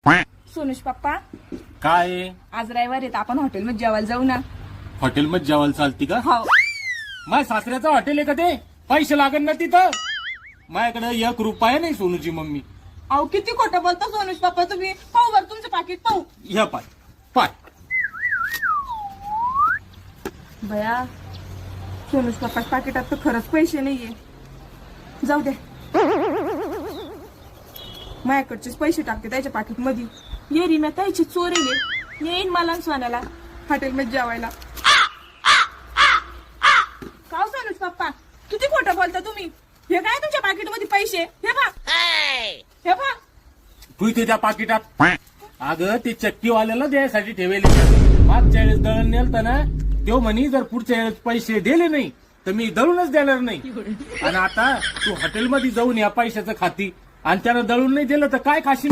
सोनुष पप्पा, काय आहे? आज रविवार येत, आपण हॉटेलमध्ये जेवायला जाऊ ना. हॉटेलमध्ये जेवायला चालती का? हो. माझ्या सासऱ्याचं हॉटेल आहे का ते? पैसे लागन ना तिथं. माझ्याकडे 1 रुपया नाही सोनूची मम्मी. अहो किती खोटं बोलता सोनुष पप्पा तुम्ही. पाहू बरं तुमचं पाकिट पाहू. ह्या पाय पाय. बया, सोनुष पप्पा पाकिटात तर खरंच पैसे नाहीये. जाऊ दे, माझ्याकडचेच पैसे टाकते त्याच्या पाकिट मध्ये. ये रीम्या, त्याची चोरेले येईन मला आणि सोन्याला हॉटेलमध्ये जेवायला. का हो सोनुष पप्पा, किती खोटं बोलता तुम्ही. हे काय तुमच्या पाकिट मध्ये पैसे? हे पहा, हे पहा. तू इथे त्या पाकिटात. अगं ते चक्कीवाल्याला द्यायसाठी ठेवले. मागच्या वेळेस दळण नेलतं ना, तो म्हणी जर पुढच्या वेळेस पैसे दिले नाही तर मी दळूनच देणार नाही. आणि आता तू हॉटेलमध्ये जाऊन या पैशाचं खाती आणि त्याला दळून नाही दिलं तर काय खाशील?